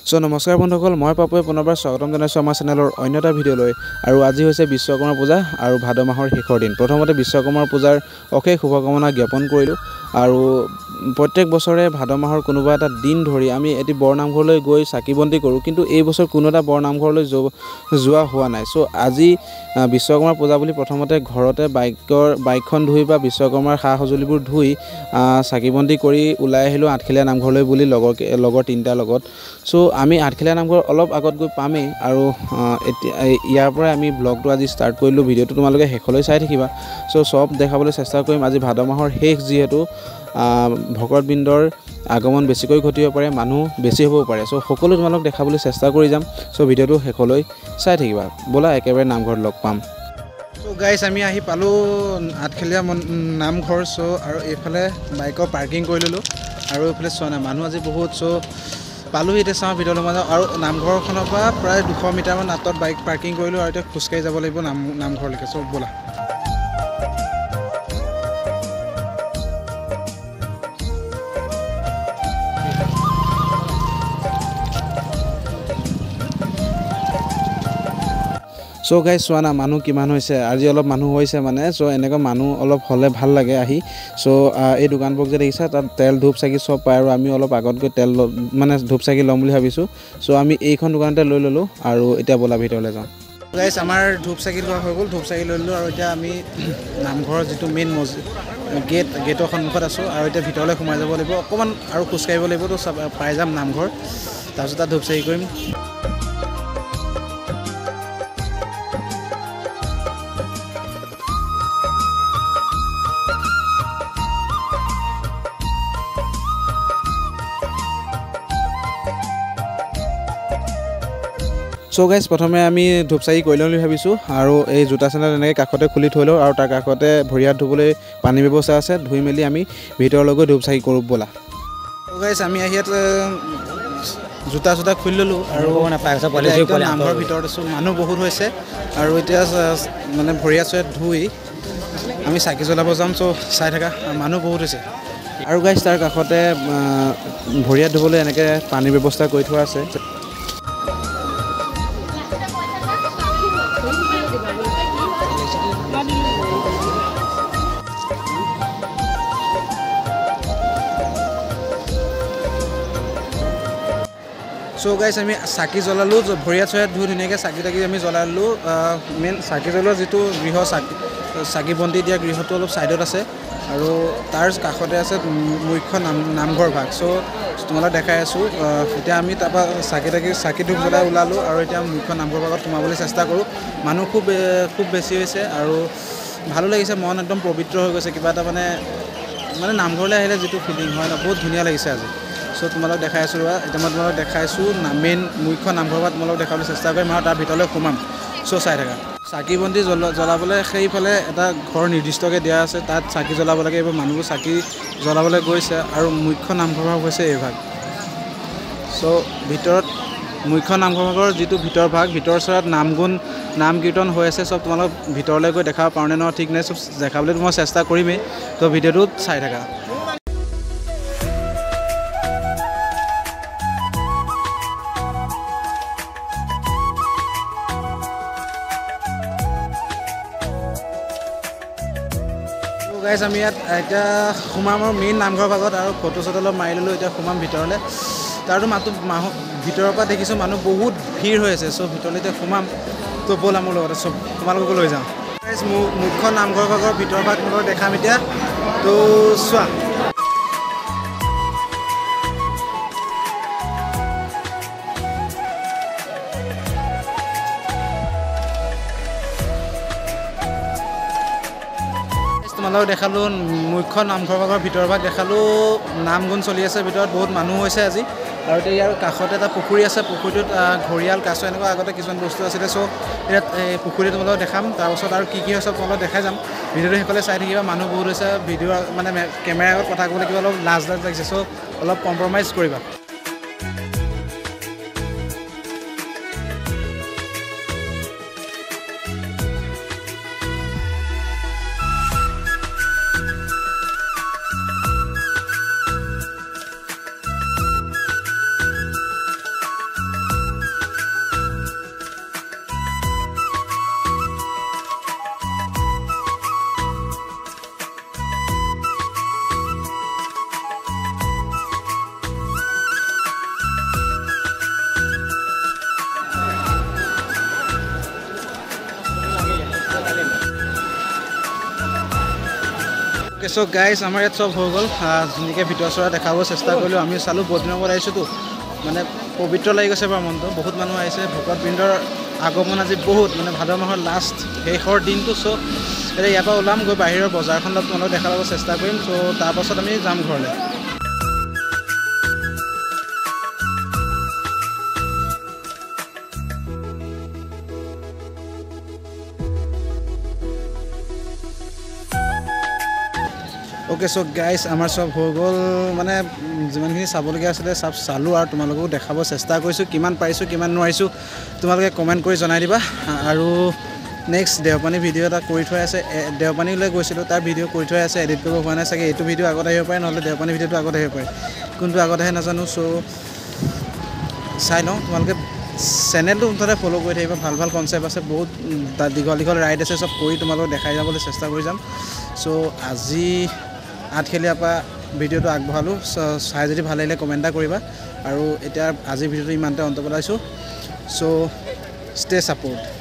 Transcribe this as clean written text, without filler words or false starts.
So নমস্কাৰ বন্ধুসকল, মই পাপুৱে পুনৰবাৰ স্বাগতম জনাইছোঁ আমাৰ চেনেলৰ অন্য এটা ভিডিঅ'লৈ। আৰু আজি হৈছে বিশ্বকৰ্মা পূজা আৰু ভাদ মাহৰ শেষৰ দিন। প্ৰথমতে বিশ্বকৰ্মা পূজাৰ অশেষ শুভকামনা জ্ঞাপন কৰিলোঁ। আৰু প্ৰত্যেক বছৰে ভাদ মাহৰ কোনোবা এটা দিন ধৰি আমি এটি বৰনামঘৰলৈ গৈ চাকি বন্তি কৰোঁ, কিন্তু এই বছৰ কোনো এটা বৰনামঘৰলৈ যোৱা হোৱা নাই। চ' আজি বিশ্বকৰ্মা পূজা বুলি প্ৰথমতে ঘৰতে বাইকখন ধুই বা বিশ্বকৰ্মাৰ সা সঁজুলিবোৰ ধুই চাকি বন্তি কৰি ওলাই আহিলোঁ আঠখেলীয়া নামঘৰলৈ বুলি লগৰ তিনিটাৰ লগত। চ' আমি আঠখেলীয়া নামঘৰ অলপ আগত গৈ পামেই। আৰু এতিয়া ইয়াৰ পৰাই আমি ব্লগটো আজি ষ্টাৰ্ট কৰিলোঁ। ভিডিঅ'টো তোমালোকে শেষলৈ চাই থাকিবা। চ' চব দেখাবলৈ চেষ্টা কৰিম। আজি ভাদ মাহৰ শেষ, যিহেতু ভকতবৃন্দৰ আগমন বেছিকৈ ঘটিব পাৰে, মানুহ বেছি হ'বও পাৰে। চ' সকলো তোমালোক দেখাবলৈ চেষ্টা কৰি যাম। চ' ভিডিঅ'টো শেষলৈ চাই থাকিবা। ব'লা একেবাৰে নামঘৰত লগ পাম। চ' গাইজ, আমি আহি পালোঁ আঠখেলীয়া নামঘৰ। চ' আৰু এইফালে বাইকৰ পাৰ্কিং কৰি ল'লোঁ। আৰু এইফালে চোৱা নাই, মানুহ আজি বহুত। চ' পালোহি, এতিয়া চাওঁ ভিডিঅ'লৈ মই যাওঁ। আৰু নামঘৰখনৰ পৰা প্ৰায় 200 মিটাৰমান আঁতৰত বাইক পাৰ্কিং কৰিলোঁ। আৰু এতিয়া খোজকাঢ়ি যাব লাগিব নামঘৰলৈকে। চ' ব'লা। চ' গাইজ চোৱা না, মানুহ কিমান হৈছে। আজি অলপ মানুহ হৈছে মানে। চ' এনেকুৱা মানুহ অলপ হ'লে ভাল লাগে আহি। চ' এই দোকানবোৰক যে দেখিছা, তাত তেল ধূপ চাকি চব পায়। আৰু আমি অলপ আগত গৈ তেল ধূপ চাকি ল'ম বুলি ভাবিছোঁ। চ' আমি এইখন দোকানতে লৈ ল'লোঁ। আৰু এতিয়া ব'লা ভিতৰলৈ যাওঁ। গাইজ, আমাৰ ধূপ চাকি লোৱা হৈ গ'ল। ধূপ চাকি লৈ ল'লোঁ। আৰু এতিয়া আমি নামঘৰৰ যিটো মেইন গেটৰ সন্মুখত আছোঁ। আৰু এতিয়া ভিতৰলৈ সোমাই যাব লাগিব। অকণমান আৰু খোজকাঢ়িব লাগিব, তো পাই যাম নামঘৰ। তাৰপিছত তাত ধূপ চাকি কৰিম। চ' গাইজ, প্ৰথমে আমি ধূপ চাকি কৰি ল'ম বুলি ভাবিছোঁ। আৰু এই জোতা চেণ্ডেল এনেকৈ কাষতে খুলি থৈ লওঁ। আৰু তাৰ কাষতে ভৰি হাত ধুবলৈ পানীৰ ব্যৱস্থা আছে। ধুই মেলি আমি ভিতৰলৈ গৈ ধূপ চাকি কৰোঁ ব'লা। চ' গাইজ, আমি আহি ইয়াত জোতা চোতা খুলি ল'লোঁ। আৰু নামঘৰৰ ভিতৰত আছোঁ। মানুহ বহুত হৈছে। আৰু এতিয়া মানে ভৰি হাত ধুই আমি চাকি জ্বলাব যাম। চ' চাই থাকা, মানুহ বহুত হৈছে। আৰু গাইজ, তাৰ কাষতে ভৰি হাত ধুবলৈ এনেকৈ পানীৰ ব্যৱস্থা কৰি থোৱা আছে। চ' গাইজ, আমি চাকি জ্বলালোঁ। ভৰি হাত ধুই ধুনীয়াকৈ চাকি তাকি আমি জ্বলালোঁ। মেইন চাকি জ্বলোৱা যিটো গৃহ চাকি বন্তি দিয়া গৃহটো অলপ ছাইডত আছে। আৰু তাৰ কাষতে আছে মুখ্য নামঘৰ ভাগ। চ' তোমালোক দেখাই আছোঁ। এতিয়া আমি তাৰপৰা চাকি ধূপ জ্বলাই ওলালোঁ। আৰু এতিয়া মুখ্য নামঘৰ ভাগত সোমাবলৈ চেষ্টা কৰোঁ। মানুহ খুব বেছি হৈছে। আৰু ভালো লাগিছে, মন একদম পবিত্ৰ হৈ গৈছে। কিবা এটা মানে নামঘৰলৈ আহিলে যিটো ফিলিং হয় ন, বহুত ধুনীয়া লাগিছে আজি। চ' তোমালোক দেখাই আছোঁ। এতিয়া মই তোমালোক দেখাইছোঁ মেইন মুখ্য নামঘৰ ভাগ তোমালোক দেখাবলৈ চেষ্টা কৰিম। আৰু তাৰ ভিতৰলৈ সোমাম। চ' চাই থাকা। চাকি বন্তি জ্বলাবলৈ সেইফালে এটা ঘৰ নিৰ্দিষ্টকৈ দিয়া আছে, তাত চাকি জ্বলাব লাগে। এইবোৰ মানুহবোৰ চাকি জ্বলাবলৈ গৈছে। আৰু মুখ্য নামঘৰ ভাগ হৈছে এই ভাগ। চ' ভিতৰত মুখ্য নামঘৰ ভাগৰ যিটো ভিতৰ ভাগ, ভিতৰ চৰাত নাম কীৰ্তন হৈ আছে। চব তোমালোক ভিতৰলৈ গৈ দেখাব পাৰোঁ নে নহয় ঠিক নাই। চব দেখাবলৈ মই চেষ্টা কৰিমেই। তো ভিডিঅ'টোত চাই থাকা। গাইজ, আমি ইয়াত এতিয়া সোমাম আৰু মেইন নামঘৰ ভাগত। আৰু ফটো চটো অলপ মাৰি ল'লোঁ। এতিয়া সোমাম ভিতৰলৈ। তাৰতো ভিতৰৰ পৰা দেখিছোঁ মানুহ বহুত ভিৰ হৈ আছে। চ' ভিতৰলৈ এতিয়া সোমাম। তো ব'লা মোৰ লগতে, চব তোমালোককো লৈ যাওঁ। গাইজ, মুখ্য নামঘৰ ভাগৰ ভিতৰ ভাগ তোমালোকক দেখাম এতিয়া। তো চোৱা। তোমালোকক দেখালোঁ মুখ্য নামঘৰ ভাগৰ ভিতৰ ভাগ দেখালোঁ। নাম গুণ চলি আছে ভিতৰত, বহুত মানুহ হৈছে আজি। আৰু এতিয়া ইয়াৰ কাষতে এটা পুখুৰী আছে। পুখুৰীটোত ঘৰিয়াল, কাছ এনেকুৱা আগতে কিছুমান বস্তু আছিলে। চ' ইয়াত পুখুৰীটো তোমালোকক দেখাম। তাৰপাছত আৰু কি হৈছে তোমালোকক দেখাই যাম। ভিডিঅ'টো সেইফালে চাই থাকিবা। মানুহ বহুত হৈছে। কেমেৰাৰ আগত কথা ক'বলৈ কিবা অলপ লাজ লাগিছে। চ' অলপ কম্প্ৰমাইজ কৰিবা। Okay, so guys, আমাৰ ইয়াত সব হৈ গ'ল ধুনীয়াকৈ ভিতৰৰ চৰা দেখাব চেষ্টা কৰিলোঁ আমি চালোঁ বহুত দিনৰ পৰা আহিছোঁতো মানে পবিত্ৰ লাগি গৈছে বাৰু মনটো বহুত মানুহ আহিছে ভকত বৃন্দৰ আগমন আজি বহুত মানে ভাদ মাহৰ লাষ্ট শেষৰ দিনটো চ' এতিয়া ইয়াৰ পৰা ওলাম গৈ বাহিৰৰ বজাৰখনত তোমালোকক দেখা ল'ব চেষ্টা কৰিম চ' তাৰপাছত আমি যাম ঘৰলৈ Okay, so guys, আমাৰ সব হৈ গ'ল মানে যিমানখিনি চাবলগীয়া আছিলে সব চালোঁ আৰু তোমালোককো দেখাব চেষ্টা কৰিছোঁ কিমান পাৰিছোঁ কিমান নোৱাৰিছোঁ তোমালোকে কমেণ্ট কৰি জনাই দিবা আৰু নেক্সট দেওপানী ভিডিঅ' এটা কৰি থৈ আছে দেওপানীলৈ গৈছিলোঁ তাৰ ভিডিঅ' কৰি থৈ আছে এডিট কৰিব হোৱা নাই চাগে এইটো ভিডিঅ' আগত আহিব পাৰে নহ'লে দেওপানী ভিডিঅ'টো আগত আহিব পাৰে কোনটো আগত আহে নাজানো চ' চাই লওঁ তোমালোকে চেনেলটো মুঠতে ফ'ল' কৰি থাকিবা ভাল ভাল কনচেপ্ট আছে বহুত দীঘল দীঘল ৰাইড আছে সব কৰি তোমালোকক দেখাই যাবলৈ চেষ্টা কৰি যাম চ' আজি আঠখেলীয়াৰ পৰা ভিডিঅ'টো আগবঢ়ালোঁ চাই যদি ভাল লাগিলে কমেণ্ট এটা কৰিবা আৰু এতিয়া আজিৰ ভিডিঅ'টো ইমানতে অন্ত পেলাইছোঁ চ' ষ্টে ছাপোৰ্ট